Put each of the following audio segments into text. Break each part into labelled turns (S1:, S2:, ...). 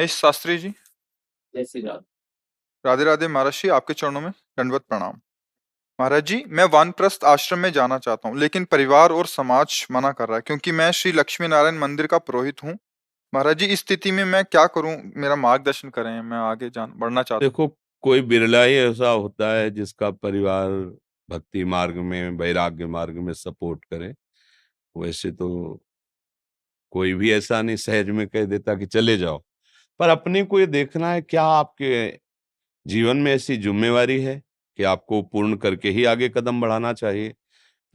S1: महेश शास्त्री जी।
S2: जय श्री राम।
S1: राधे राधे महाराज जी, आपके चरणों में दंडवत प्रणाम। महाराज जी, मैं वानप्रस्थ आश्रम में जाना चाहता हूँ, लेकिन परिवार और समाज मना कर रहा है क्योंकि मैं श्री लक्ष्मी नारायण मंदिर का पुरोहित हूँ। महाराज जी, इस स्थिति में मैं क्या करूँ? मेरा मार्गदर्शन करें, मैं आगे जान बढ़ना चाहता
S3: देखो, कोई बिरला ही ऐसा होता है जिसका परिवार भक्ति मार्ग में, वैराग्य मार्ग में सपोर्ट करे। वैसे तो कोई भी ऐसा नहीं सहज में कह देता कि चले जाओ, पर अपने को ये देखना है क्या आपके जीवन में ऐसी जिम्मेवारी है कि आपको पूर्ण करके ही आगे कदम बढ़ाना चाहिए।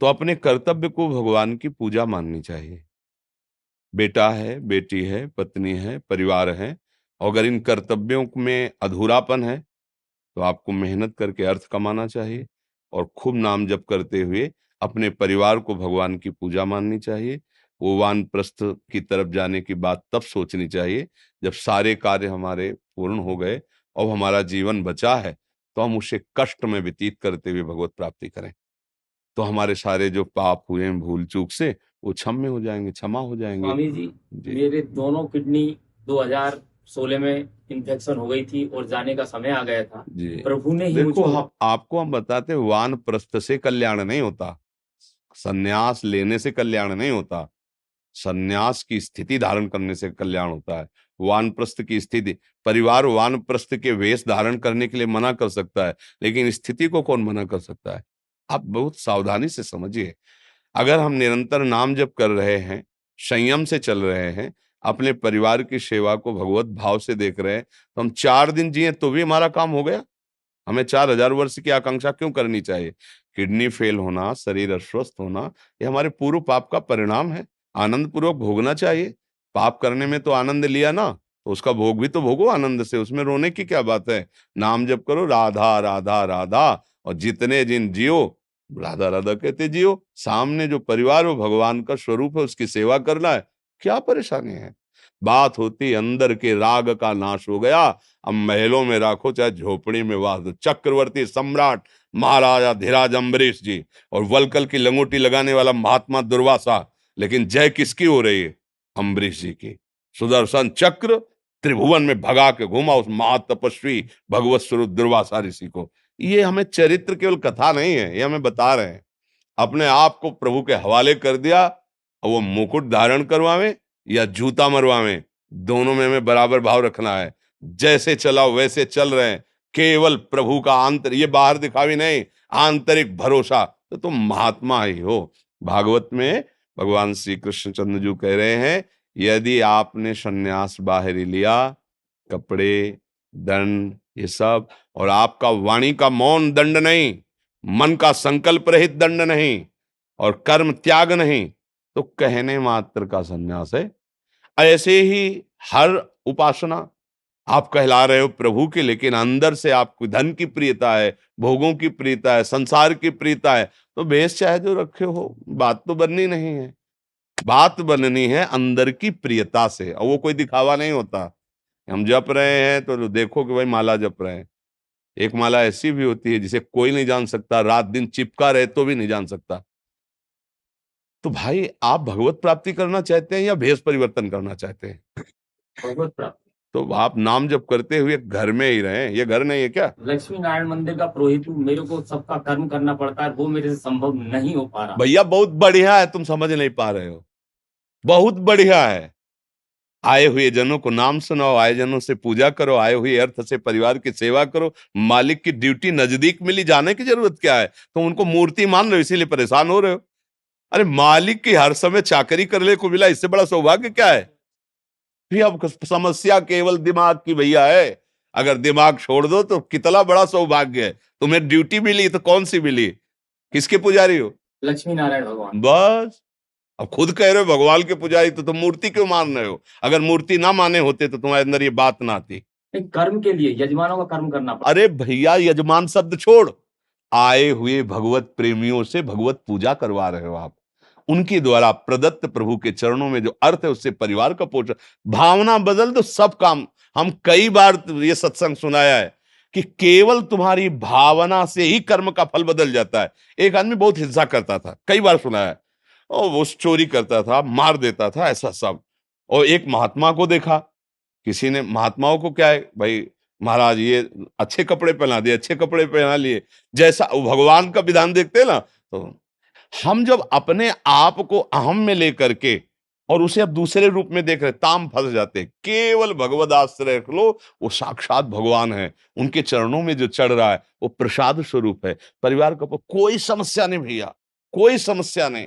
S3: तो अपने कर्तव्य को भगवान की पूजा माननी चाहिए। बेटा है, बेटी है, पत्नी है, परिवार है, और अगर इन कर्तव्यों में अधूरापन है तो आपको मेहनत करके अर्थ कमाना चाहिए और खूब नाम जप करते हुए अपने परिवार को भगवान की पूजा माननी चाहिए। वो वानप्रस्थ की तरफ जाने की बात तब सोचनी चाहिए जब सारे कार्य हमारे पूर्ण हो गए और हमारा जीवन बचा है, तो हम उसे कष्ट में व्यतीत करते हुए भगवत प्राप्ति करें। तो हमारे सारे जो पाप हुए हैं भूल चूक से, वो क्षम्य हो जाएंगे, क्षमा हो जाएंगे।
S2: स्वामी जी, मेरे दोनों किडनी 2016 में इन्फेक्शन हो गई थी और जाने का समय आ गया था
S3: जी।
S2: प्रभु ने ही
S3: देखो,
S2: मुझको
S3: आपको हम बताते हैं, वानप्रस्थ से कल्याण नहीं होता, संन्यास लेने से कल्याण नहीं होता, संन्यास की स्थिति धारण करने से कल्याण होता है। वानप्रस्थ की स्थिति, परिवार वानप्रस्थ के वेश धारण करने के लिए मना कर सकता है, लेकिन स्थिति को कौन मना कर सकता है? आप बहुत सावधानी से समझिए। अगर हम निरंतर नाम जप कर रहे हैं, संयम से चल रहे हैं, अपने परिवार की सेवा को भगवत भाव से देख रहे हैं, तो हम 4 दिन जिए तो भी हमारा काम हो गया। हमें 4000 वर्ष की आकांक्षा क्यों करनी चाहिए? किडनी फेल होना, शरीर अस्वस्थ होना, ये हमारे पूर्व पाप का परिणाम है। आनंद पूर्वक भोगना चाहिए। पाप करने में तो आनंद लिया ना, तो उसका भोग भी तो भोगो आनंद से, उसमें रोने की क्या बात है? नाम जप करो, राधा राधा राधा, और जितने दिन जियो राधा राधा कहते जियो। सामने जो परिवार, वो भगवान का स्वरूप है, उसकी सेवा करना है, क्या परेशानी है? बात होती अंदर के राग का नाश हो गया, अब महलों में राखो चाहे झोपड़ी में वास दो। चक्रवर्ती सम्राट महाराजा धीराज अम्बरीश जी और वलकल की लंगोटी लगाने वाला महात्मा दुर्वासा, लेकिन जय किसकी हो रही है? अम्बरीश जी की। सुदर्शन चक्र त्रिभुवन में भगा के घुमा उस महातपस्वी भगवत स्वरूप दुर्वासा ऋषि को। ये हमें चरित्र केवल कथा नहीं है, ये हमें बता रहे हैं। अपने आप को प्रभु के हवाले कर दिया, और वो मुकुट धारण करवावे या जूता मरवावे, दोनों में हमें बराबर भाव रखना है। जैसे चलाओ वैसे चल रहे हैं, केवल प्रभु का आंतर, ये बाहर दिखावी नहीं, आंतरिक भरोसा, तो तुम महात्मा ही हो। भागवत में भगवान श्री कृष्ण चंद्र जी कह रहे हैं, यदि आपने सन्यास बाहरी लिया, कपड़े, दंड, ये सब, और आपका वाणी का मौन दंड नहीं, मन का संकल्प रहित दंड नहीं, और कर्म त्याग नहीं, तो कहने मात्र का सन्यास है। ऐसे ही हर उपासना आप कहला रहे हो प्रभु की, लेकिन अंदर से आपको धन की प्रियता है, भोगों की प्रियता है, संसार की प्रियता है, तो बेश चाहे जो रखे हो, बात तो बननी नहीं है। बात बननी है अंदर की प्रियता से, और वो कोई दिखावा नहीं होता। हम जप रहे हैं तो देखो कि भाई माला जप रहे हैं। एक माला ऐसी भी होती है जिसे कोई नहीं जान सकता, रात दिन चिपका रहे तो भी नहीं जान सकता। तो भाई, आप भगवत प्राप्ति करना चाहते हैं या भेष परिवर्तन करना चाहते हैं?
S2: भगवत प्राप्ति।
S3: तो आप नाम जप करते हुए घर में ही रहें। ये घर नहीं है क्या?
S2: लक्ष्मी नारायण मंदिर का पुरोहित हूँ, मेरे को सबका कर्म करना पड़ता है, वो मेरे से संभव नहीं हो पा रहा।
S3: भैया बहुत बढ़िया है, तुम समझ नहीं पा रहे हो, बहुत बढ़िया है। आए हुए जनों को नाम सुनाओ, आए जनों से पूजा करो, आए हुए अर्थ से परिवार की सेवा करो। मालिक की ड्यूटी नजदीक मिली, जाने की जरूरत क्या है? तो उनको मूर्ति मान रहे हो, इसीलिए परेशान हो रहे हो। अरे मालिक की हर समय चाकरी करने को मिला, इससे बड़ा सौभाग्य क्या है? फिर अब समस्या केवल दिमाग की भैया है। अगर दिमाग छोड़ दो तो कितना बड़ा सौभाग्य है। तुम्हें ड्यूटी मिली तो कौन सी मिली? किसके पुजारी हो?
S2: लक्ष्मी नारायण भगवान।
S3: बस, अब खुद कह रहे हो भगवान के पुजारी, तो तुम मूर्ति क्यों मान रहे हो? अगर मूर्ति ना माने होते तो तुम्हारे अंदर ये बात ना आती।
S2: कर्म के लिए यजमानों का कर्म करना पड़ता।
S3: अरे भैया, यजमान शब्द छोड़, आए हुए भगवत प्रेमियों से भगवत पूजा करवा रहे हो आप। उनके द्वारा प्रदत्त प्रभु के चरणों में जो अर्थ है, उससे परिवार का पोषण। भावना बदल दो, सब काम। हम कई बार ये सत्संग सुनाया है कि केवल तुम्हारी भावना से ही कर्म का फल बदल जाता है। एक आदमी बहुत हिंसा करता था, कई बार सुनाया है, और वो चोरी करता था, मार देता था, ऐसा सब। और एक महात्मा को देखा किसी ने महात्माओं को क्या है भाई, महाराज ये अच्छे कपड़े पहना दिए, अच्छे कपड़े पहना लिए, जैसा वो भगवान का विधान देखते हैं ना, तो हम जब अपने आप को अहम में लेकर के और उसे अब दूसरे रूप में देख रहे, ताम फंस जाते हैं। केवल भगवद आश्रय रख लो, वो साक्षात भगवान है, उनके चरणों में जो चढ़ रहा है वो प्रसाद स्वरूप है। परिवार का कोई समस्या नहीं भैया, कोई समस्या नहीं।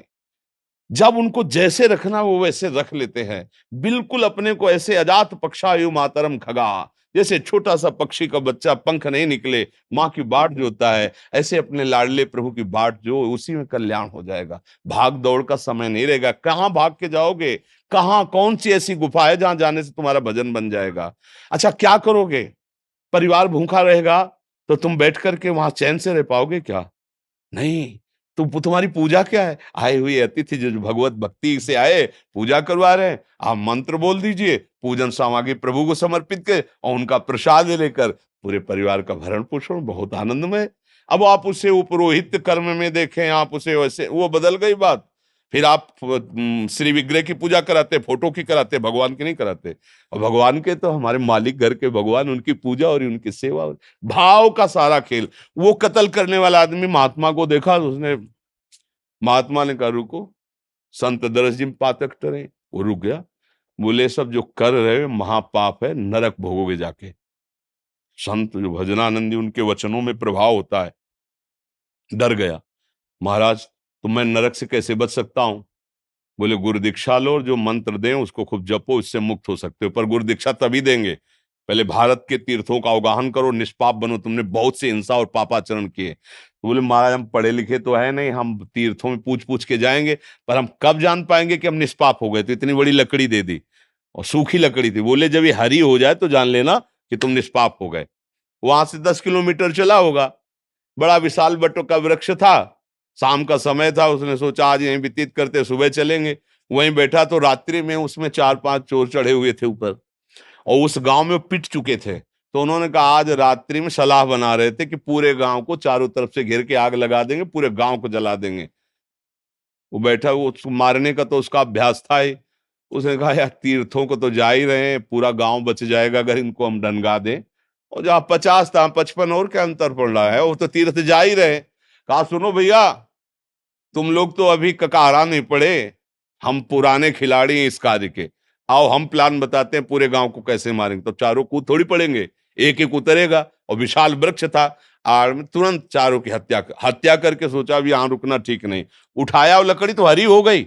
S3: जब उनको जैसे रखना वो वैसे रख लेते हैं, बिल्कुल अपने को ऐसे अजात पक्षायु मातरम खगा, जैसे छोटा सा पक्षी का बच्चा पंख नहीं निकले माँ की बाट जोता है, ऐसे अपने लाडले प्रभु की बाट जो, उसी में कल्याण हो जाएगा। भाग दौड़ का समय नहीं रहेगा, कहाँ भाग के जाओगे, कहाँ कौन सी ऐसी गुफा है जहां जाने से तुम्हारा भजन बन जाएगा। अच्छा क्या करोगे, परिवार भूखा रहेगा तो तुम बैठ करके वहां चैन से रह पाओगे क्या? नहीं। तो तुम्हारी पूजा क्या है? आए हुए अतिथि जो जो भगवत भक्ति से आए, पूजा करवा रहे हैं, आप मंत्र बोल दीजिए, पूजन सामग्री प्रभु को समर्पित कर और उनका प्रसाद लेकर पूरे परिवार का भरण पोषण बहुत आनंदमय। अब आप उसे उपरोहित कर्म में देखें, आप उसे वैसे, वो बदल गई बात। फिर आप श्री विग्रह की पूजा कराते, फोटो की कराते, भगवान की नहीं कराते। और भगवान के तो हमारे मालिक घर के भगवान, उनकी पूजा और उनकी सेवा, भाव का सारा खेल। वो कत्ल करने वाला आदमी महात्मा को देखा तो उसने, महात्मा ने कहा रुको, संत दरस जिम पातक टरे, वो रुक गया। बोले सब जो कर रहे हो महापाप है, नरक भोगोगे जाके। संत जो भजनानंदी, उनके वचनों में प्रभाव होता है, डर गया। महाराज तो मैं नरक से कैसे बच सकता हूं? बोले गुरु दीक्षा लो और जो मंत्र दें उसको खूब जपो, इससे मुक्त हो सकते हो। पर गुरु दीक्षा तभी देंगे, पहले भारत के तीर्थों का अवगाहन करो, निष्पाप बनो, तुमने बहुत सी हिंसा और पापाचरण किए। तो बोले महाराज हम पढ़े लिखे तो है नहीं, हम तीर्थों में पूछ पूछ के जाएंगे, पर हम कब जान पाएंगे कि हम निष्पाप हो गए? तो इतनी बड़ी लकड़ी दे दी, और सूखी लकड़ी थी। बोले जब ये हरी हो जाए तो जान लेना कि तुम निष्पाप हो गए। वहां से 10 किलोमीटर चला होगा, बड़ा विशाल बटों का वृक्ष था, शाम का समय था, उसने सोचा आज यहीं व्यतीत करते, सुबह चलेंगे। वहीं बैठा तो रात्रि में उसमें 4-5 चोर चढ़े हुए थे ऊपर, और उस गांव में पिट चुके थे। तो उन्होंने कहा आज रात्रि में सलाह बना रहे थे कि पूरे गांव को चारों तरफ से घेर के आग लगा देंगे, पूरे गांव को जला देंगे। वो बैठा, वो उसको मारने का तो उसका अभ्यास था ही। उसने कहा यार तीर्थों को तो जा ही रहे हैं, पूरा गांव बच जाएगा अगर इनको हम डंगा दें। और जहाँ 50 था 55, और क्या अंतर पड़ रहा है, वो तो तीर्थ जा ही रहे। कहा सुनो भैया, तुम लोग तो अभी ककारा नहीं पड़े, हम पुराने खिलाड़ी हैं इस कार्य के, आओ हम प्लान बताते हैं पूरे गांव को कैसे मारेंगे। तो चारों कूद थोड़ी पड़ेंगे, एक एक उतरेगा, और विशाल वृक्ष था आड़ में, तुरंत चारों की हत्या करके सोचा अभी यहां रुकना ठीक नहीं। उठाया और लकड़ी तो हरी हो गई।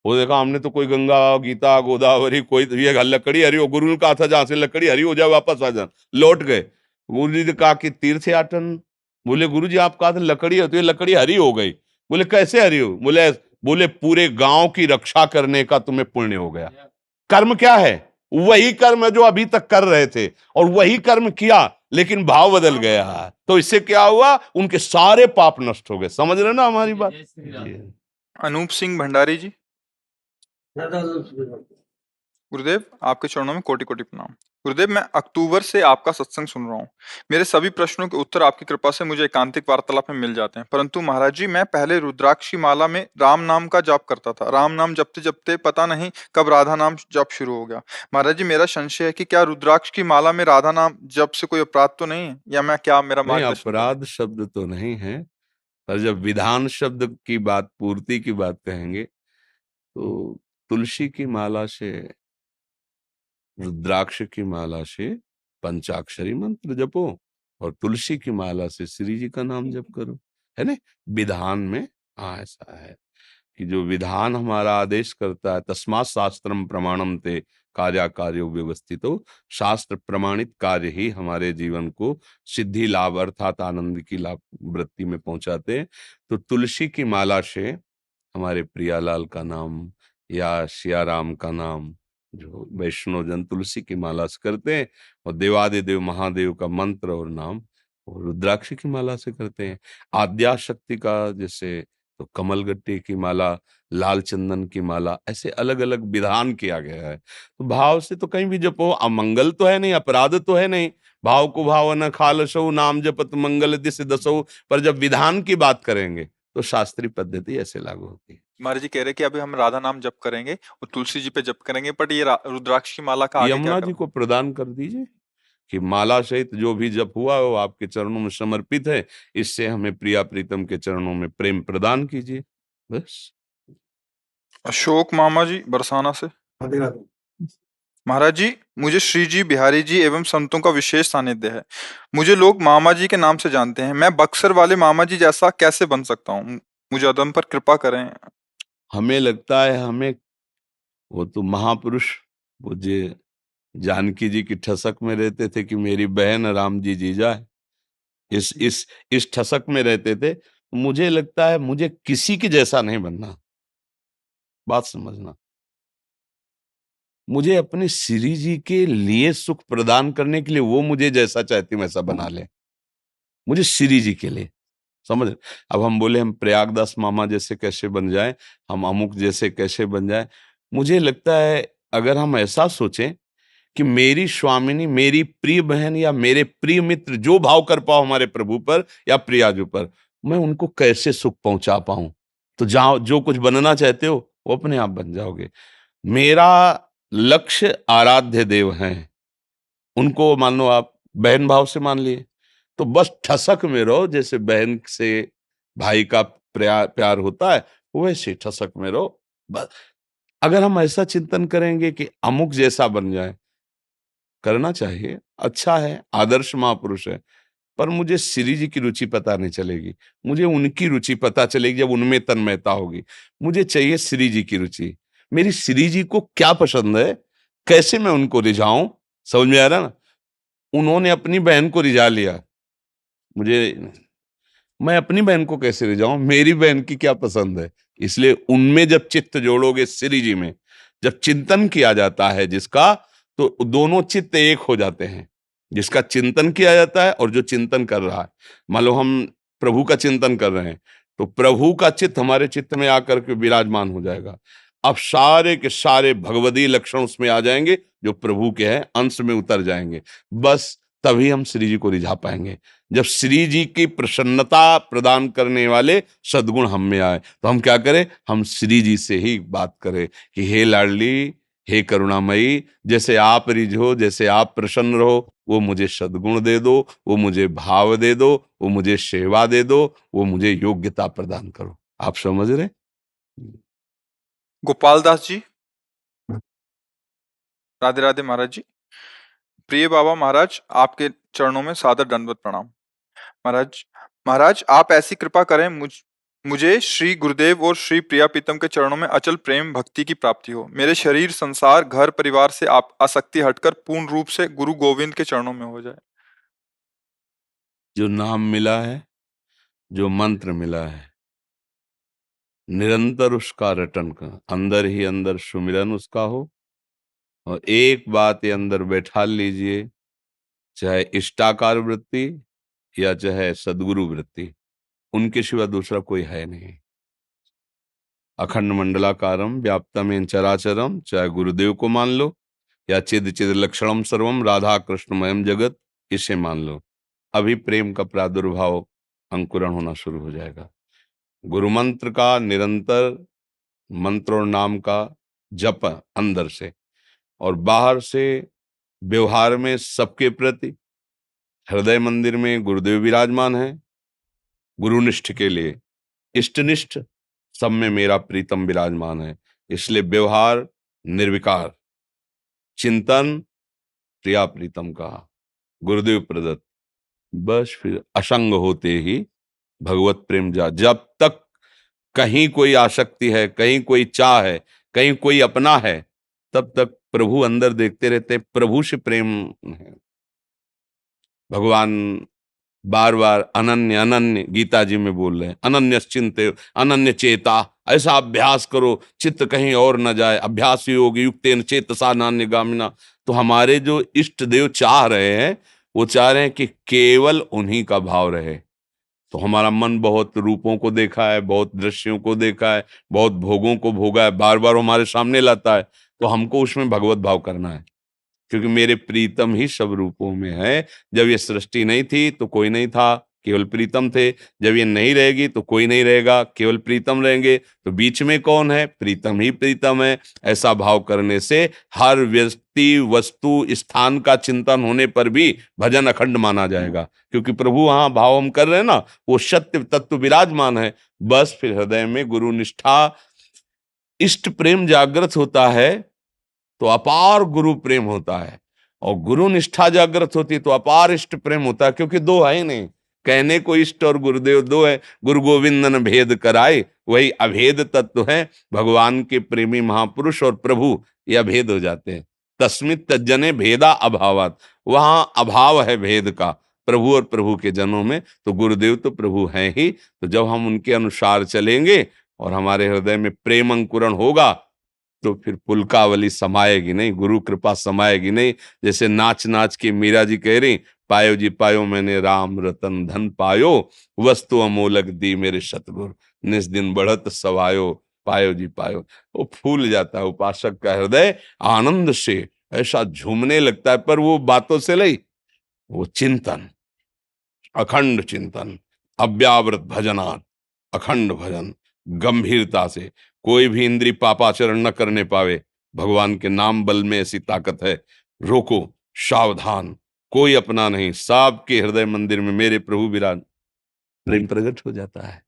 S3: वो देखा हमने तो कोई गंगा गीता गोदावरी कोई, ये लकड़ी हरी हो, गुरु ने कहा था जहां से लकड़ी हरी हो जाए वापस आ जाना। लौट गए, गुरु जी ने कहा कि तीर्थयाटन। बोले गुरु जी आप कहा था लकड़ी है, तो ये लकड़ी हरी हो गई। बोले कैसे हरी हो? बोले बोले पूरे गांव की रक्षा करने का तुम्हें पुण्य हो गया। कर्म क्या है? वही कर्म है जो अभी तक कर रहे थे, और वही कर्म किया, लेकिन भाव बदल गया। तो इससे क्या हुआ, उनके सारे पाप नष्ट हो गए। समझ रहे ना हमारी बात?
S2: जय श्री राम।
S3: जी।
S1: अनूप सिंह भंडारी जी, गुरुदेव आपके चरणों में कोटि कोटि प्रणाम। गुरुदेव मैं अक्टूबर से आपका सत्संग सुन रहा हूँ। मेरे सभी प्रश्नों के उत्तर आपकी कृपा से मुझे एकांतिक वार्तालाप में मिल जाते हैं, परंतु महाराज जी मैं पहले रुद्राक्षी माला में राम नाम का जाप करता था। राम नाम जपते जपते पता नहीं कब राधा नाम जप शुरू हो गया। महाराज जी मेरा संशय है कि क्या रुद्राक्ष की माला में राधा नाम जप से कोई अपराध तो नहीं है, या मैं क्या, मेरा
S3: नहीं,
S1: मार्गदर्शन करें।
S3: अपराध शब्द तो नहीं है, पर जब विधान शब्द की बात, पूर्ति की बात कहेंगे, तो तुलसी की माला से, रुद्राक्ष की माला से पंचाक्षरी मंत्र जपो, और तुलसी की माला से श्री जी का नाम जप करो, है ना? विधान में ऐसा है कि जो विधान हमारा आदेश करता है, तस्मात् शास्त्रम प्रमाणम ते कार्या कार्यो व्यवस्थितो, शास्त्र प्रमाणित कार्य ही हमारे जीवन को सिद्धि लाभ अर्थात आनंद की लाभ वृत्ति में पहुंचाते हैं। तो तुलसी की माला से हमारे प्रियालाल का नाम या सिया राम का नाम, जो वैष्णव जन तुलसी की माला से करते हैं, और देवादिदेव महादेव का मंत्र और नाम वो रुद्राक्ष की माला से करते हैं। आद्या शक्ति का जैसे तो कमलगट्टी की माला, लाल चंदन की माला, ऐसे अलग अलग विधान किया गया है। तो भाव से तो कहीं भी जपो, अमंगल तो है नहीं, अपराध तो है नहीं। भाव को भाव न खालसो, नाम जपत मंगल दिस दसो। पर जब विधान की बात करेंगे तो शास्त्रीय पद्धति ऐसे लागू होती है।
S1: महाराज जी कह रहे कि अभी हम राधा नाम जप करेंगे और तुलसी जी पे जप करेंगे, बट ये रुद्राक्ष की माला का आगे क्या
S3: यमुना जी
S1: करना?
S3: को प्रदान कर दीजिए कि माला सहित जो भी जप हुआ वो आपके चरणों में समर्पित है, इससे हमें प्रिया प्रीतम के चरणों में प्रेम प्रदान कीजिए, बस।
S1: अशोक मामा जी बरसाना से।
S4: राधे राधे।
S1: महाराज जी, मुझे श्री जी, बिहारी जी एवं संतों का विशेष सानिध्य है। मुझे लोग मामा जी के नाम से जानते हैं। मैं बक्सर वाले मामा जी जैसा कैसे बन सकता हूँ? मुझे अदम पर कृपा करें।
S3: हमें लगता है हमें वो तो महापुरुष पूज्य जानकी जी की ठसक में रहते थे कि मेरी बहन राम जी जीजा है, इस ठसक में रहते थे। मुझे लगता है मुझे किसी के जैसा नहीं बनना, बात समझना। मुझे अपने श्री जी के लिए सुख प्रदान करने के लिए वो मुझे जैसा चाहती वैसा बना ले, मुझे श्री जी के लिए, समझ। अब हम बोले हम प्रयागदास मामा जैसे कैसे बन जाए, हम अमुक जैसे कैसे बन जाए। मुझे लगता है अगर हम ऐसा सोचें कि मेरी स्वामिनी, मेरी प्रिय बहन या मेरे प्रिय मित्र जो भाव कर पाओ हमारे प्रभु पर या प्रियाजू पर, मैं उनको कैसे सुख पहुंचा पाऊं, तो जहां जो कुछ बनना चाहते हो वो अपने आप बन जाओगे। मेरा लक्ष्य आराध्य देव हैं, उनको मान लो आप बहन भाव से मान लिए, तो बस ठसक में रहो, जैसे बहन से भाई का प्यार होता है वैसे ठसक में रहो बस। अगर हम ऐसा चिंतन करेंगे कि अमुक जैसा बन जाए, करना चाहिए, अच्छा है, आदर्श महापुरुष है, पर मुझे श्री जी की रुचि पता नहीं चलेगी, मुझे उनकी रुचि पता चलेगी जब उनमें तन्मयता होगी। मुझे चाहिए श्री जी की रुचि, मेरी श्री जी को क्या पसंद है, कैसे मैं उनको रिझाऊं, समझ में आ रहा ना। उन्होंने अपनी बहन को रिझा लिया, मैं अपनी बहन को कैसे रिझाऊं, मेरी बहन की क्या पसंद है। इसलिए उनमें जब चित्त जोड़ोगे श्री जी में, जब चिंतन किया जाता है जिसका, तो दोनों चित्त एक हो जाते हैं। जिसका चिंतन किया जाता है और जो चिंतन कर रहा है, मान लो हम प्रभु का चिंतन कर रहे हैं तो प्रभु का चित्त हमारे चित्त में आकर के विराजमान हो जाएगा। अब सारे के सारे भगवदी लक्षण उसमें आ जाएंगे जो प्रभु के हैं, अंश में उतर जाएंगे। बस तभी हम श्री जी को रिझा पाएंगे, जब श्री जी की प्रसन्नता प्रदान करने वाले सद्गुण हम में आए। तो हम क्या करें, हम श्री जी से ही बात करें कि हे लाडली, हे करुणामयी, जैसे आप रिझो, जैसे आप प्रसन्न रहो, वो मुझे सद्गुण दे दो, वो मुझे भाव दे दो, वो मुझे सेवा दे दो, वो मुझे योग्यता प्रदान करो। आप समझ रहे?
S1: गोपाल दास जी, राधे राधे महाराज जी। प्रिय बाबा महाराज, आपके चरणों में सादर दंडवत प्रणाम। महाराज, महाराज आप ऐसी कृपा करें मुझे श्री गुरुदेव और श्री प्रिया प्रीतम के चरणों में अचल प्रेम भक्ति की प्राप्ति हो। मेरे शरीर, संसार, घर परिवार से आप आसक्ति हटकर पूर्ण रूप से गुरु गोविंद के चरणों में हो जाए।
S3: जो नाम मिला है, जो मंत्र मिला है, निरंतर उसका रटन कर, अंदर ही अंदर सुमिरन उसका हो। और एक बात ये अंदर बैठा लीजिए, चाहे इष्टाकार वृत्ति या चाहे सदगुरु वृत्ति, उनके सिवा दूसरा कोई है नहीं। अखंड मंडलाकारम व्याप्तम चराचरम, चाहे गुरुदेव को मान लो या चिद चिद लक्षणम सर्वम राधा कृष्णमयम जगत, इसे मान लो। अभी प्रेम का प्रादुर्भाव, अंकुरण होना शुरू हो जाएगा। गुरु मंत्र का निरंतर मंत्र और नाम का जप अंदर से, और बाहर से व्यवहार में सबके प्रति। हृदय मंदिर में गुरुदेव विराजमान है, गुरुनिष्ठ के लिए इष्टनिष्ठ सब में मेरा प्रीतम विराजमान है। इसलिए व्यवहार निर्विकार, चिंतन प्रिया प्रीतम का, गुरुदेव प्रदत्त, बस फिर असंग होते ही भगवत प्रेम जा। जब तक कहीं कोई आसक्ति है, कहीं कोई चाह है, कहीं कोई अपना है, तब तक प्रभु अंदर देखते रहते हैं, प्रभु से प्रेम है। भगवान बार बार अनन्य अनन्य गीता जी में बोल रहे हैं, अनन्य चिंते अनन्य चेता, ऐसा अभ्यास करो चित्त कहीं और न जाए। अभ्यास योग युक्तेन चेतसा नान्य गामिना। तो हमारे जो इष्ट देव चाह रहे हैं, वो चाह रहे हैं कि केवल उन्हीं का भाव रहे। तो हमारा मन बहुत रूपों को देखा है, बहुत दृश्यों को देखा है, बहुत भोगों को भोगा है, बार बार हमारे सामने लाता है, तो हमको उसमें भगवत भाव करना है, क्योंकि मेरे प्रीतम ही सब रूपों में है। जब ये सृष्टि नहीं थी तो कोई नहीं था, केवल प्रीतम थे। जब ये नहीं रहेगी तो कोई नहीं रहेगा, केवल प्रीतम रहेंगे तो बीच में कौन है? प्रीतम ही प्रीतम है। ऐसा भाव करने से हर व्यक्ति, वस्तु, स्थान का चिंतन होने पर भी भजन अखंड माना जाएगा, क्योंकि प्रभु वहां भाव हम कर रहे हैं ना, वो सत्य तत्व विराजमान है। बस फिर हृदय में गुरु निष्ठा, इष्ट प्रेम जागृत होता है तो अपार गुरु प्रेम होता है, और गुरु निष्ठा जागृत होती है तो अपार इष्ट प्रेम होता है, क्योंकि दो है ही नहीं। कहने को इष्ट और गुरुदेव दो है, गुरु गोविंद न भेद कराए, वही अभेद तत्व है। भगवान के प्रेमी महापुरुष और प्रभु ये अभेद हो जाते हैं। तस्मित तज्जने भेदा अभावात, वहां अभाव है भेद का प्रभु और प्रभु के जनों में, तो गुरुदेव तो प्रभु हैं ही। तो जब हम उनके अनुसार चलेंगे और हमारे हृदय में प्रेम अंकुरण होगा तो फिर पुलकावली समाएगी नहीं, गुरु कृपा समाएगी नहीं। जैसे नाच नाच के मीरा जी कह रही, पायो जी पायो मैंने राम रतन धन पायो, वस्तु अमोलक दी मेरे सतगुरु, निस दिन बढ़त सवायो, पायो जी पायो। वो फूल जाता है उपासक का हृदय, आनंद से ऐसा झूमने लगता है। पर वो बातों से नहीं, वो चिंतन, अखंड चिंतन, अव्यावृत भजनात्, अखंड भजन, गंभीरता से। कोई भी इंद्री पापाचरण न करने पावे, भगवान के नाम बल में ऐसी ताकत है। रोको, सावधान, कोई अपना नहीं, सबके हृदय मंदिर में मेरे प्रभु विराज, प्रेम प्रकट हो जाता है।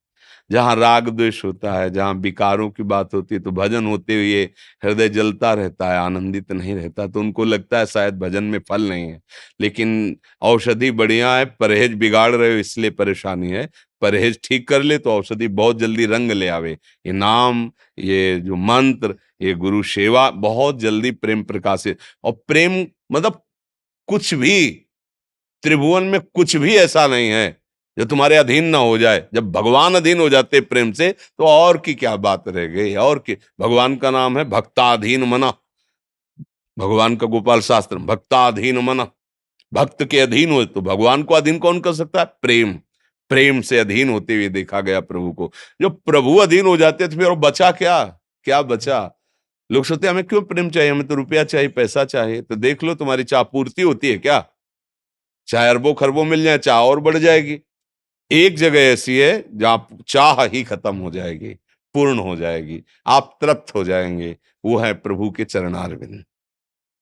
S3: जहां राग द्वेष होता है, जहां विकारों की बात होती है, तो भजन होते हुए हृदय जलता रहता है, आनंदित नहीं रहता। तो उनको लगता है शायद भजन में फल नहीं है, लेकिन औषधि बढ़िया है। परहेज बिगाड़ रहे हो इसलिए परेशानी है, परहेज ठीक कर ले तो औषधि बहुत जल्दी रंग ले आवे। ये नाम, ये जो मंत्र, ये गुरु सेवा बहुत जल्दी प्रेम प्रकाशित। और प्रेम मतलब कुछ भी, त्रिभुवन में कुछ भी ऐसा नहीं है जो तुम्हारे अधीन ना हो जाए। जब भगवान अधीन हो जाते प्रेम से तो और की क्या बात रह गई। और की, भगवान का नाम है भक्ताधीन मना, भगवान का गोपाल शास्त्र, भक्ताधीन मना। भक्त के अधीन हो तो भगवान को अधीन कौन कर सकता है? प्रेम, प्रेम से अधीन होते हुए देखा गया प्रभु को। जो प्रभु अधीन हो जाते तो फिर और बचा क्या? क्या बचा? लोग सोचते हमें क्यों प्रेम चाहिए, हमें तो रुपया चाहिए, पैसा चाहिए। तो देख लो तुम्हारी चाह पूर्ति होती है क्या? चाहे अरबों खरबों मिल जाए, चाह और बढ़ जाएगी। एक जगह ऐसी है जहां चाह ही खत्म हो जाएगी, पूर्ण हो जाएगी, आप तृप्त हो जाएंगे। वो है प्रभु के चरणारविंद।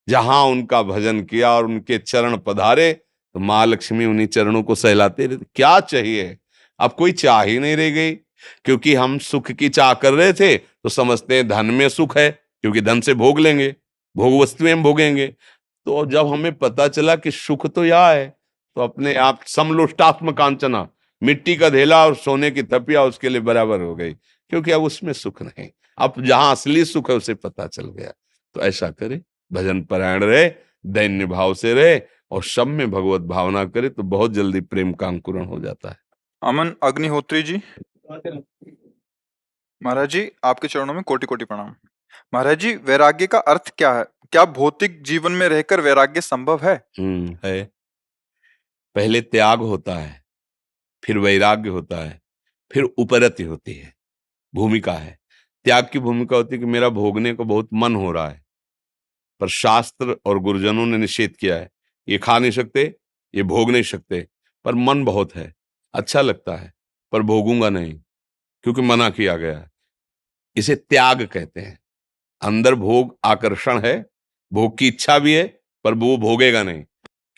S3: जहां उनका भजन किया और उनके चरण पधारे तो माँ लक्ष्मी उन्हीं चरणों को सहलाते रहते। क्या चाहिए? अब कोई चाह ही नहीं रह गई, क्योंकि हम सुख की चाह कर रहे थे तो समझते हैं धन में सुख है, क्योंकि धन से भोग लेंगे, भोग वस्तुएं हम भोगेंगे। तो जब हमें पता चला कि सुख तो यह है, तो अपने आप समलोष्टात्म कांचना, मिट्टी का ढेला और सोने की थपिया उसके लिए बराबर हो गई, क्योंकि अब उसमें सुख नहीं। अब जहां असली सुख है उसे पता चल गया। तो ऐसा करे, भजन परायण रहे, दैन्य भाव से रहे और सब में भगवत भावना करे तो बहुत जल्दी प्रेम का अंकुरण हो जाता है।
S1: अमन अग्निहोत्री जी, महाराज जी आपके चरणों में कोटि कोटि प्रणाम। महाराज जी, वैराग्य का अर्थ क्या है? क्या भौतिक जीवन में रहकर वैराग्य संभव है?
S3: है। पहले त्याग होता है, फिर वैराग्य होता है, फिर उपरति होती है। भूमिका है, त्याग की भूमिका होती है कि मेरा भोगने को बहुत मन हो रहा है, पर शास्त्र और गुरुजनों ने निषेध किया है, ये खा नहीं सकते, ये भोग नहीं सकते, पर मन बहुत है, अच्छा लगता है, पर भोगूंगा नहीं, क्योंकि मना किया गया है। इसे त्याग कहते हैं। अंदर भोग आकर्षण है, भोग की इच्छा भी है, पर वो भोगेगा नहीं,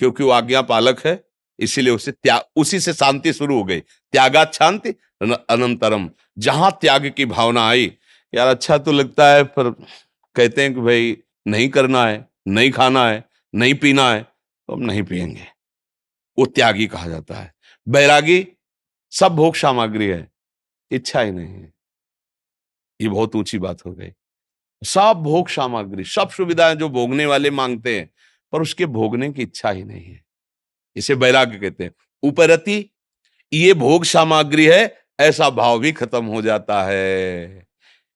S3: क्योंकि वो आज्ञा पालक है। इसीलिए उसे त्याग, उसी से शांति शुरू हो गई। त्यागात शांति अनंतरम। जहां त्याग की भावना आई, यार अच्छा तो लगता है, पर कहते हैं कि भाई नहीं करना है, नहीं खाना है, नहीं पीना है, तो हम नहीं पिएंगे। वो त्यागी कहा जाता है। बैरागी सब भोग सामग्री है, इच्छा ही नहीं है। ये बहुत ऊंची बात हो गई। सब भोग सामग्री, सब सुविधाएं जो भोगने वाले मांगते हैं, पर उसके भोगने की इच्छा ही नहीं है, इसे वैराग्य कहते हैं। उपरति, ये भोग सामग्री है, ऐसा भाव भी खत्म हो जाता है।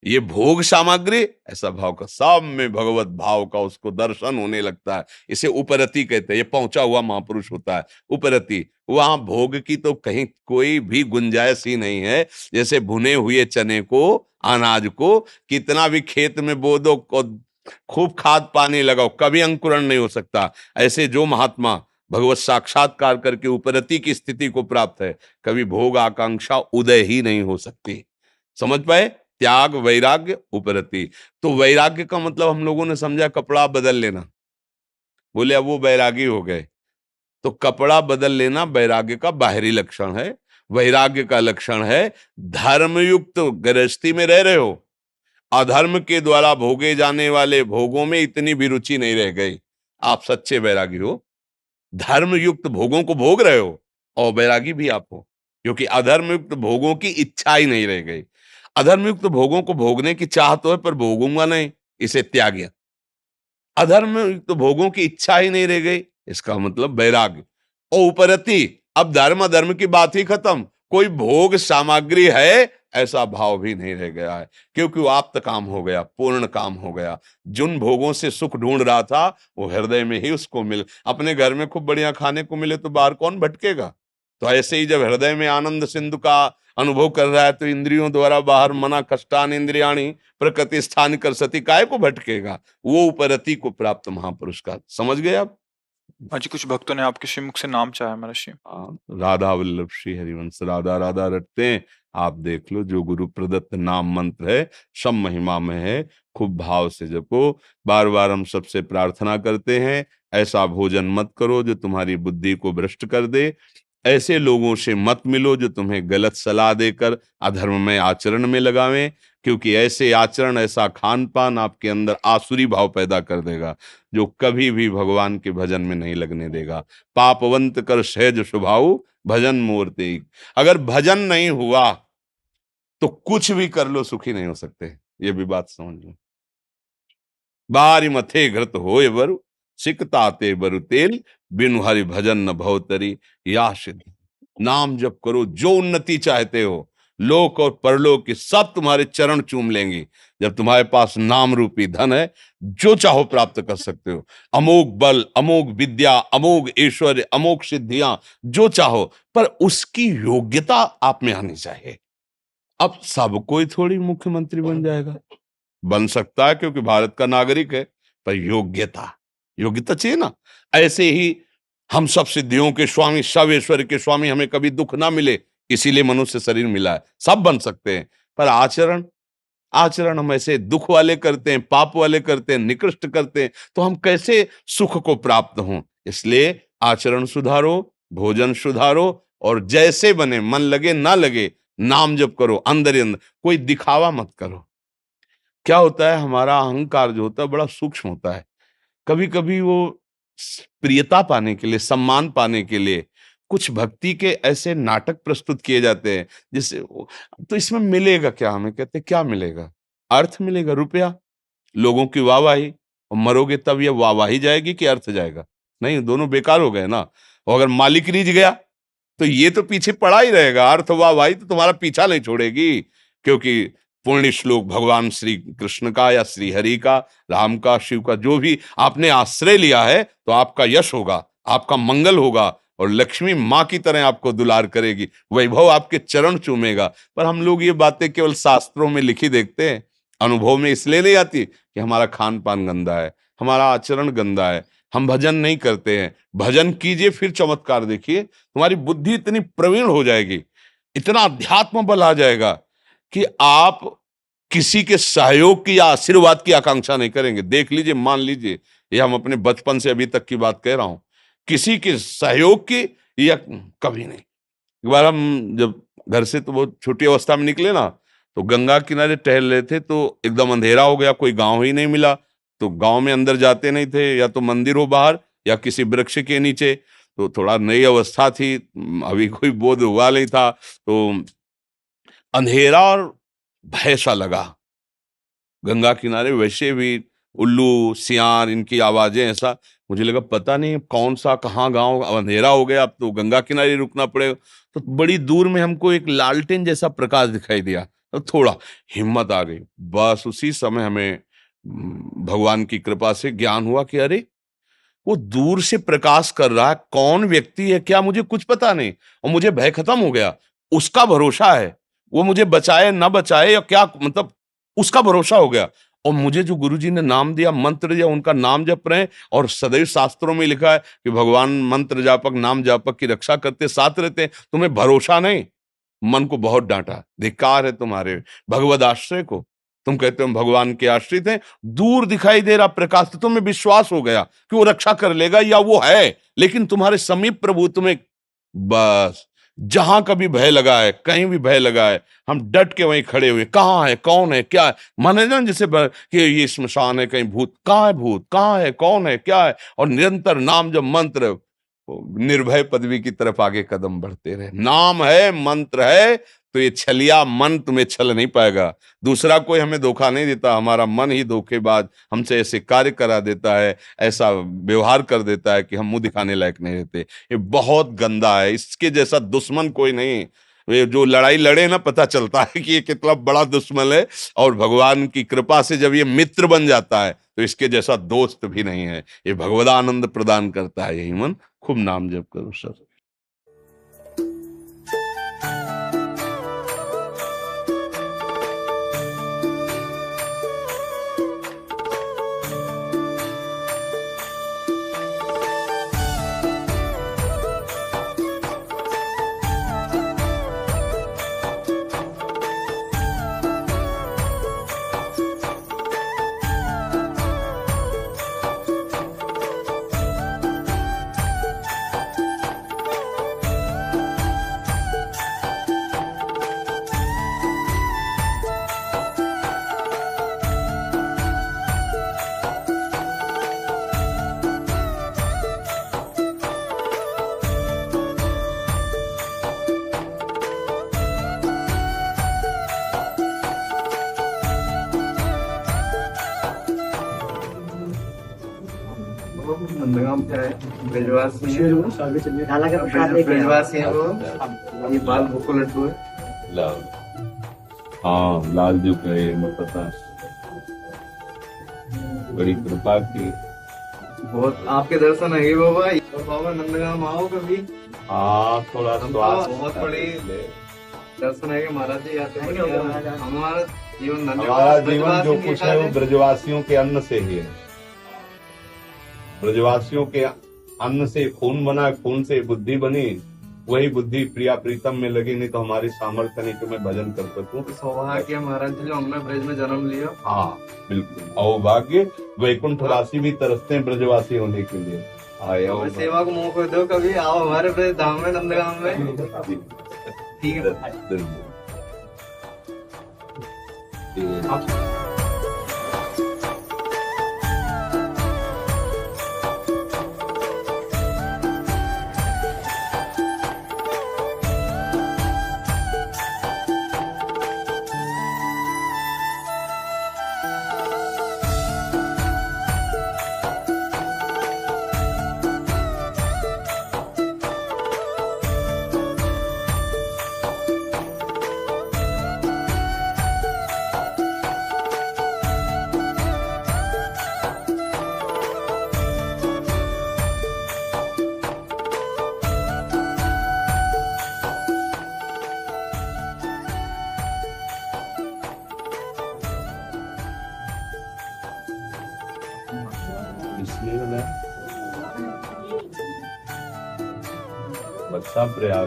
S3: ये भोग सामग्री, ऐसा भाव का, सब में भगवत भाव का उसको दर्शन होने लगता है। इसे उपरति कहते हैं। ये पहुंचा हुआ महापुरुष होता है उपरति। वहां भोग की तो कहीं कोई भी गुंजाइश ही नहीं है। जैसे भुने हुए चने को, अनाज को कितना भी खेत में बो दो, खूब खाद पानी लगाओ, कभी अंकुरण नहीं हो सकता। ऐसे जो महात्मा भगवत साक्षात्कार करके उपरति की स्थिति को प्राप्त है, कभी भोग आकांक्षा उदय ही नहीं हो सकती। समझ पाए? त्याग, वैराग्य, उपरति। तो वैराग्य का मतलब हम लोगों ने समझा कपड़ा बदल लेना, बोले अब वो वैरागी हो गए। तो कपड़ा बदल लेना वैराग्य का बाहरी लक्षण है। वैराग्य का लक्षण है धर्मयुक्त गृहस्थी में रह रहे हो, अधर्म के द्वारा भोगे जाने वाले भोगों में इतनी भी रुचि नहीं रह गई, आप सच्चे वैरागी हो। धर्मयुक्त भोगों को भोग रहे हो और वैरागी भी आप हो, क्योंकि अधर्मयुक्त भोगों की इच्छा ही नहीं रह गई। अधर्मयुक्त भोगों को भोगने की चाह तो है पर भोगूंगा नहीं, इसे त्याग। अधर्मयुक्त भोगों की इच्छा ही नहीं रह गई, इसका मतलब वैराग्य। और उपरति, अब धर्म अधर्म की बात ही खत्म, कोई भोग सामग्री है ऐसा भाव भी नहीं रह गया है, क्योंकि वो आप्त काम हो गया, पूर्ण काम हो गया। जिन भोगों से सुख ढूंढ रहा था वो हृदय में ही उसको मिल, अपने घर में खूब बढ़िया खाने को मिले तो बाहर कौन भटकेगा। तो ऐसे ही जब हृदय में आनंद सिंधु का अनुभव कर रहा है तो इंद्रियों द्वारा बाहर मना कष्टान इंद्रियाणी प्रकृति स्थान कर सती, काय को भटकेगा। वो उपरति को प्राप्त महापुरुष का, समझ गए आप?
S1: आज कुछ भक्तों ने आपके श्रीमुख से नाम चाहा महर्षि।
S3: राधा वल्लभ श्री हरिवंश, राधा राधा रटते हैं। आप देख लो, जो गुरु प्रदत्त नाम मंत्र है सब महिमा में है, खूब भाव से जपो। बार बार हम सबसे प्रार्थना करते हैं, ऐसा भोजन मत करो जो तुम्हारी बुद्धि को भ्रष्ट कर दे, ऐसे लोगों से मत मिलो जो तुम्हें गलत सलाह देकर अधर्म में आचरण में लगावें, क्योंकि ऐसे आचरण, ऐसा खान पान आपके अंदर आसुरी भाव पैदा कर देगा, जो कभी भी भगवान के भजन में नहीं लगने देगा। पापवंत कर सहज स्वभाव भजन मूर्ति, अगर भजन नहीं हुआ तो कुछ भी कर लो सुखी नहीं हो सकते, ये भी बात समझ लो। बारी मथे घृत होए बरु, सिकताते बरु तेल, बिनु हरि भजन न भवतरी या सिद्ध। नाम जप करो, जो उन्नति चाहते हो, लोक और परलोक की सब तुम्हारे चरण चूम लेंगी। जब तुम्हारे पास नाम रूपी धन है, जो चाहो प्राप्त कर सकते हो। अमोघ बल, अमोघ विद्या, अमोघ ऐश्वर्य, अमोघ सिद्धियां, जो चाहो, पर उसकी योग्यता आप में आनी चाहिए। अब सब कोई थोड़ी मुख्यमंत्री बन जाएगा, बन सकता है क्योंकि भारत का नागरिक है, पर योग्यता, योग्यता चाहिए ना। ऐसे ही हम सब सिद्धियों के स्वामी, सब ऐश्वर्य के स्वामी, हमें कभी दुख ना मिले, इसीलिए मनुष्य शरीर मिला है। सब बन सकते हैं, पर आचरण, आचरण हम ऐसे दुख वाले करते हैं, पाप वाले करते हैं, निकृष्ट करते हैं, तो हम कैसे सुख को प्राप्त हों। इसलिए आचरण सुधारो, भोजन सुधारो, और जैसे बने, मन लगे ना लगे, नाम जप करो अंदर ही अंदर, कोई दिखावा मत करो। क्या होता है, हमारा अहंकार जो होता है बड़ा सूक्ष्म होता है। कभी कभी वो प्रियता पाने के लिए, सम्मान पाने के लिए कुछ भक्ति के ऐसे नाटक प्रस्तुत किए जाते हैं, जिससे तो इसमें मिलेगा क्या, हमें कहते क्या मिलेगा, अर्थ मिलेगा, रुपया, लोगों की वाहवाही, और मरोगे तब ये वाहवाही जाएगी कि अर्थ जाएगा? नहीं, दोनों बेकार हो गए ना। और अगर मालिक रीझ गया तो ये तो पीछे पड़ा ही रहेगा, अर्थ वाहवाही तो तुम्हारा पीछा नहीं छोड़ेगी। क्योंकि पुण्य श्लोक भगवान श्री कृष्ण का या श्री हरि का, राम का, शिव का, जो भी आपने आश्रय लिया है, तो आपका यश होगा, आपका मंगल होगा, और लक्ष्मी माँ की तरह आपको दुलार करेगी, वैभव आपके चरण चूमेगा। पर हम लोग ये बातें केवल शास्त्रों में लिखी देखते हैं, अनुभव में इसलिए नहीं आती कि हमारा खान पान गंदा है, हमारा आचरण गंदा है, हम भजन नहीं करते हैं। भजन कीजिए, फिर चमत्कार देखिए, तुम्हारी बुद्धि इतनी प्रवीण हो जाएगी, इतना अध्यात्म बल आ जाएगा कि आप किसी के सहयोग की या आशीर्वाद की आकांक्षा नहीं करेंगे। देख लीजिए, मान लीजिए, ये हम अपने बचपन से अभी तक की बात कह रहा हूं, किसी के सहयोग की या कभी नहीं। एक बार हम जब घर से तो बहुत छोटी अवस्था में निकले ना, तो गंगा किनारे टहल रहे थे, तो एकदम अंधेरा हो गया, कोई गांव ही नहीं मिला। तो गांव में अंदर जाते नहीं थे, या तो मंदिर हो बाहर या किसी वृक्ष के नीचे। तो थोड़ा नई अवस्था थी, अभी कोई बोध हुआ नहीं था, तो अंधेरा और भय सा लगा। गंगा किनारे वैसे भी उल्लू, सियार, इनकी आवाजें, ऐसा मुझे लगा पता नहीं कौन सा कहाँ गांव, अंधेरा हो गया, अब तो गंगा किनारे रुकना पड़ेगा। तो बड़ी दूर में हमको एक लालटेन जैसा प्रकाश दिखाई दिया, तो थोड़ा हिम्मत आ गई। बस उसी समय हमें भगवान की कृपा से ज्ञान हुआ कि अरे वो दूर से प्रकाश कर रहा है, कौन व्यक्ति है क्या मुझे कुछ पता नहीं, और मुझे भय खत्म हो गया। उसका भरोसा है, वो मुझे बचाए ना बचाए या क्या, मतलब उसका भरोसा हो गया। और मुझे जो गुरुजी ने नाम दिया, मंत्र दिया, उनका नाम जप रहे हैं। और सदैव शास्त्रों में लिखा है कि भगवान मंत्र जापक, नाम जापक की रक्षा करते, साथ रहते हैं। तुम्हें भरोसा नहीं, मन को बहुत डांटा, धिक्कार है तुम्हारे भगवद आश्रय को। तुम कहते हो हम भगवान के आश्रित हैं, दूर दिखाई दे रहा प्रकाश, तो तुम्हें विश्वास हो गया कि वो रक्षा कर लेगा या वो है, लेकिन तुम्हारे समीप प्रभु तुम्हें, बस जहां कभी भय लगा है, कहीं भी भय लगा है, हम डट के वहीं खड़े हुए, कहाँ है, कौन है, क्या है। माने ना जैसे कि ये स्मशान है, कहीं भूत, कहाँ है भूत, कहाँ है, कौन है, क्या है, और निरंतर नाम जब मंत्र, निर्भय पदवी की तरफ आगे कदम बढ़ते रहे। नाम है, मंत्र है, तो ये छलिया मन तुम्हें छल नहीं पाएगा। दूसरा कोई हमें धोखा नहीं देता, हमारा मन ही धोखेबाज हमसे ऐसे कार्य करा देता है, ऐसा व्यवहार कर देता है कि हम मुंह दिखाने लायक नहीं रहते। ये बहुत गंदा है, इसके जैसा दुश्मन कोई नहीं। ये जो लड़ाई लड़े ना, पता चलता है कि ये कितना बड़ा दुश्मन है, और भगवान की कृपा से जब ये मित्र बन जाता है तो इसके जैसा दोस्त भी नहीं है। ये भगवदानंद प्रदान करता है। यही मन, खूब नाम जप करो सर।
S4: नंदगांव का है, ब्रजवासी है, ब्रजवासी है वो। ये बाल भूको लड्डू है,
S3: लाल, हाँ लाल जो कहे मैं पता, बड़ी कृपा की।
S4: बहुत आपके दर्शन है बाबा। बाबा नंदगांव आओ कभी।
S3: हाँ थोड़ा
S4: बहुत बड़ी दर्शन है महाराज जी, आते हैं। हमारा जीवन
S3: हमारा जीवन जो कुछ है वो ब्रजवासियों के अन्न से ही है। ब्रजवासियों के अन्न से खून बना, खून से बुद्धि बनी, वही बुद्धि प्रिया प्रीतम में लगी, नहीं तो हमारी सामर्थ्य नहीं कि मैं भजन कर सकूं।
S4: सौभाग्य महाराज जी जो हमने ब्रज में जन्म लिया।
S3: हाँ बिल्कुल, सौभाग्य। वैकुंठ वासी भी तरसते हैं ब्रजवासी होने के लिए। आए
S4: सेवा को मौका दो, कभी आओ हमारे ब्रज धाम में, नंदगांव में। ठीक है।
S3: बच्चा प्रयाग